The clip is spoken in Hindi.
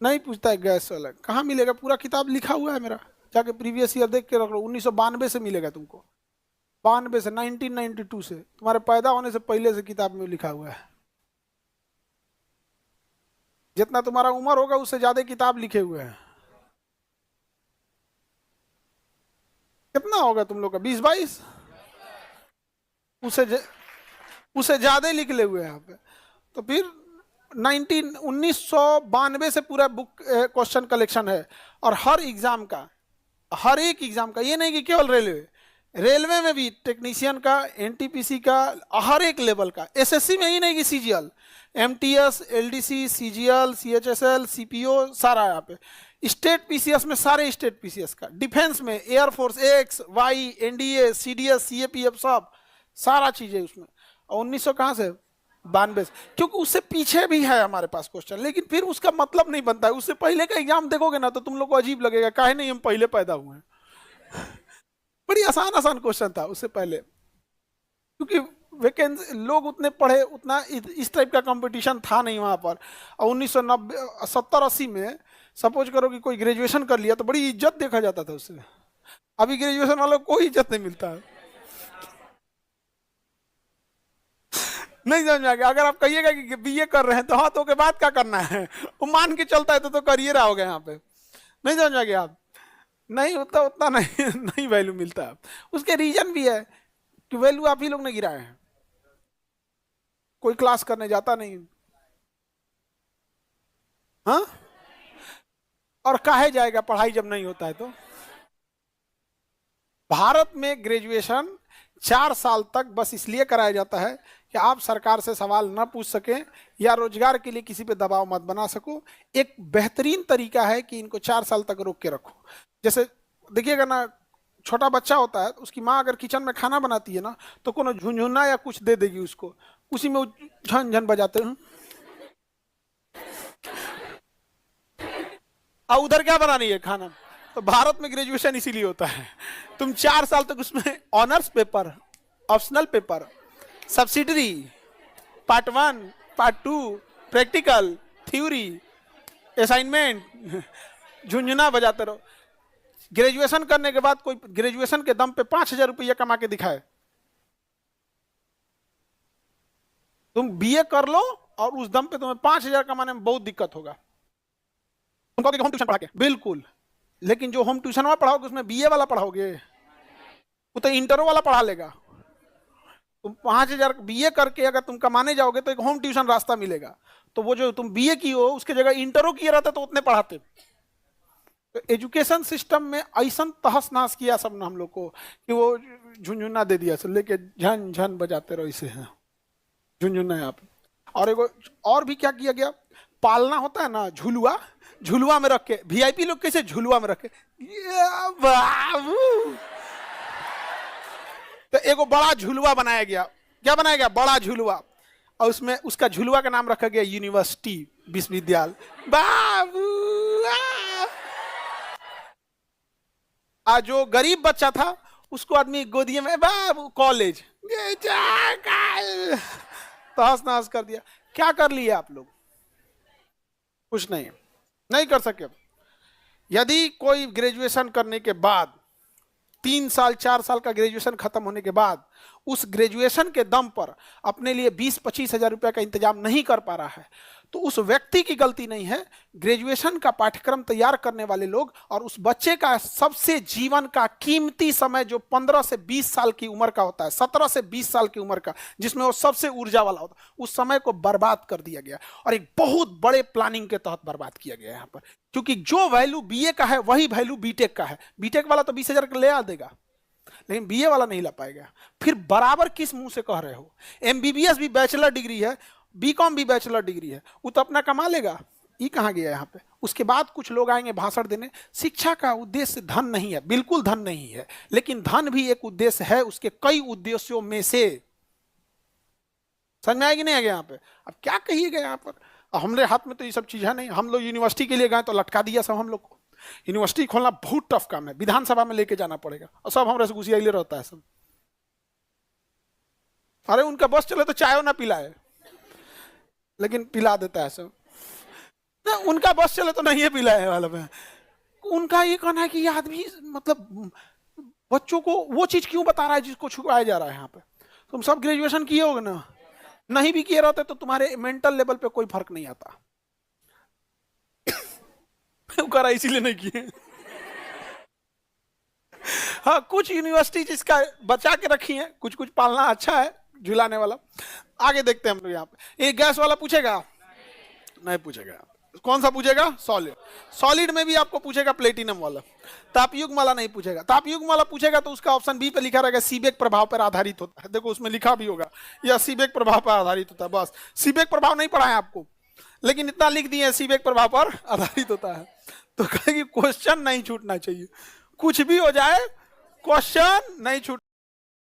नहीं पूछता है गैस वाला कहाँ मिलेगा, पूरा किताब लिखा हुआ है मेरा, जाके प्रीवियस ईयर देख के रख लो, 1992 से मिलेगा तुमको, 92 से, 1992 से, तुम्हारे पैदा होने से पहले से किताब में लिखा हुआ है। जितना तुम्हारा उम्र होगा उससे ज्यादा किताब लिखे हुए हैं। कितना होगा तुम लोग का, 20-22, उसे उसे ज्यादा लिख ले हुए हैं यहाँ पे। तो फिर 1992 से पूरा बुक क्वेश्चन कलेक्शन है, और हर एग्जाम का, हर एक एग्जाम का, ये नहीं कि केवल रेलवे, रेलवे में भी टेक्नीशियन का, एनटीपीसी का, हर एक लेवल का, एसएससी में ही नहीं कि CGL, MTS, LDC, CGL, CHSL, CPO, सारा यहाँ पे, स्टेट पीसीएस में सारे स्टेट पीसीएस का, डिफेंस में air force, X Y, NDA, CDS, CAPF, सब सारा चीज है उसमें। और 1900 कहाँ से, 92 से, क्योंकि उससे पीछे भी है हमारे पास क्वेश्चन, लेकिन फिर उसका मतलब नहीं बनता है। उससे पहले का एग्जाम देखोगे ना तो तुम लोग को अजीब लगेगा, काहे नहीं हम पहले पैदा हुए हैं। बड़ी आसान आसान क्वेश्चन था उससे पहले, क्योंकि वैकेंसी, लोग उतने पढ़े, उतना इस टाइप का कंपटीशन था नहीं वहां पर। और 1990, 70-80 में सपोज करो कि कोई ग्रेजुएशन कर लिया तो बड़ी इज्जत देखा जाता था उससे। अभी ग्रेजुएशन वालों को कोई इज्जत नहीं मिलता है। नहीं समझ में आ गया। अगर आप कहिएगा कि बीए कर रहे हैं तो हाँ, तो के बाद क्या करना है, वो मान के चलता है तो करियर आओगे यहाँ पे। नहीं समझ में आ गया आप, नहीं उतना उतना नहीं नहीं वैल्यू मिलता है। उसके रीजन भी है कि वैल्यू आप ही लोग ने गिराए हैं, कोई क्लास करने जाता नहीं। हाँ, और काहे जाएगा पढ़ाई जब नहीं होता है तो। भारत में ग्रेजुएशन 4 साल तक बस इसलिए कराया जाता है कि आप सरकार से सवाल न पूछ सकें या रोजगार के लिए किसी पे दबाव मत बना सको। एक बेहतरीन तरीका है कि इनको 4 साल तक रोक के रखो। जैसे देखिएगा ना, छोटा बच्चा होता है, उसकी माँ अगर किचन में खाना बनाती है ना तो कोनो झुनझुना या कुछ दे देगी उसको, उसी में झन झन बजाते हैं। और उधर क्या बनानी है खाना। तो भारत में ग्रेजुएशन इसीलिए होता है, तुम 4 साल तक उसमें honours paper, optional paper, subsidiary, part 1, part 2, practical, theory, assignment, झुंझुना बजाते रहो। ग्रेजुएशन करने के बाद कोई ग्रेजुएशन के दम पे 5,000 रुपया कमा के दिखाए, तुम बीए कर लो और उस दम पे तुम्हें 5,000 कमाने में बहुत दिक्कत होगा। तुम कहोगे होम ट्यूशन पढ़ा के, बिल्कुल, लेकिन जो होम ट्यूशन में पढ़ाओगे उसमें बीए वाला पढ़ाओगे, वो तो इंटरो वाला पढ़ा लेगा। तुम 5,000 बीए करके अगर तुम कमाने जाओगे तो एक होम ट्यूशन रास्ता मिलेगा, तो वो जो तुम बीए की हो उसके जगह इंटरो किया रहता तो उतने पढ़ाते। तो एजुकेशन सिस्टम में ऐसा तहस नहस किया सब ने हम लोग को कि वो झुंझुना दे दिया, लेके झन झन बजाते रहो, इसे है झुंझुना है आप। और एगो और भी क्या किया गया, पालना होता है ना झुलुआ, झुलुआ में रख के, वीआईपी लोग कैसे झुलुआ में रख के, तो एगो बड़ा झुलुआ बनाया गया। क्या बनाया गया, बड़ा झुलुआ, और उसमें उसका झुलुआ का नाम रखा गया यूनिवर्सिटी, विश्वविद्यालय। बाबू जो गरीब बच्चा था उसको आदमी गोदिए में, बाबू कॉलेज, तहस नहस कर दिया। क्या कर लिया आप लोग, कुछ नहीं, नहीं कर सके। यदि कोई ग्रेजुएशन करने के बाद 3 साल 4 साल का ग्रेजुएशन खत्म होने के बाद उस ग्रेजुएशन के दम पर अपने लिए 20-25 हजार रुपया का इंतजाम नहीं कर पा रहा है, तो उस व्यक्ति की गलती नहीं है। ग्रेजुएशन का पाठ्यक्रम तैयार करने वाले लोग और उस बच्चे का सबसे जीवन का कीमती समय जो 15 से 20 साल की उम्र का होता है, 17 से 20 साल की उम्र का, जिसमें वो सबसे ऊर्जा वाला होता है, उस समय को बर्बाद कर दिया गया और एक बहुत बड़े प्लानिंग के तहत बर्बाद किया गया यहाँ पर। क्योंकि जो वैल्यू बीए का है वही वैल्यू बीटेक का है। बीटेक वाला तो 20,000 ले आ देगा, लेकिन बीए वाला नहीं ला पाएगा। फिर बराबर किस मुंह से कह रहे हो, एमबीबीएस भी बैचलर डिग्री है, बीकॉम भी बैचलर डिग्री है, वो तो अपना कमा लेगा। ये कहाँ गया यहाँ पे। उसके बाद कुछ लोग आएंगे भाषण देने। शिक्षा का उद्देश्य धन नहीं है, बिल्कुल धन नहीं है, लेकिन धन भी एक उद्देश्य है उसके कई उद्देश्यों में से। समझ में आएगी नहीं आगे यहाँ पे। अब क्या कहिएगा यहाँ पर, हमारे हाथ में तो ये सब चीज है नहीं। हम लोग यूनिवर्सिटी के लिए गए तो लटका दिया सब हम लोग को। यूनिवर्सिटी खोलना बहुत टफ काम है, विधानसभा में लेके जाना पड़ेगा और सब हमारे से घुसियाइले रहता है सब। अरे उनका बस चले तो चाय ना पिलाए, लेकिन पिला देता है सब ना। उनका बस चले तो नहीं है पिलाए वाला में। उनका ये कहना है कि ये आदमी मतलब बच्चों को वो चीज क्यों बता रहा है जिसको छुपाया जा रहा है यहाँ पे। तुम सब ग्रेजुएशन किए होगे ना, नहीं भी किए रहते तो तुम्हारे मेंटल लेवल पे कोई फर्क नहीं आता। करा इसीलिए नहीं किए। हाँ, कुछ यूनिवर्सिटी जिसका बचा के रखी है, कुछ कुछ पालना अच्छा है झुलाने वाला। आगे देखते हैं हम लोग यहाँ पे। ये गैस वाला पूछेगा? नहीं पूछेगा। कौन सा पूछेगा? सॉलिड। सॉलिड में भी आपको पूछेगा प्लेटिनम वाला। तापयुग्म वाला नहीं पूछेगा। तापयुग्म वाला पूछेगा तो उसका ऑप्शन बी पे लिखा रहेगा सीबेक प्रभाव पर आधारित होता है। देखो उसमें लिखा भी होगा यह सीबेक प्रभाव पर आधारित होता है। बस सीबेक प्रभाव नहीं पढ़ा है आपको, लेकिन इतना लिख दिए सीबेक प्रभाव पर आधारित होता है। तो कहेगी क्वेश्चन नहीं छूटना चाहिए, कुछ भी हो जाए क्वेश्चन नहीं छूट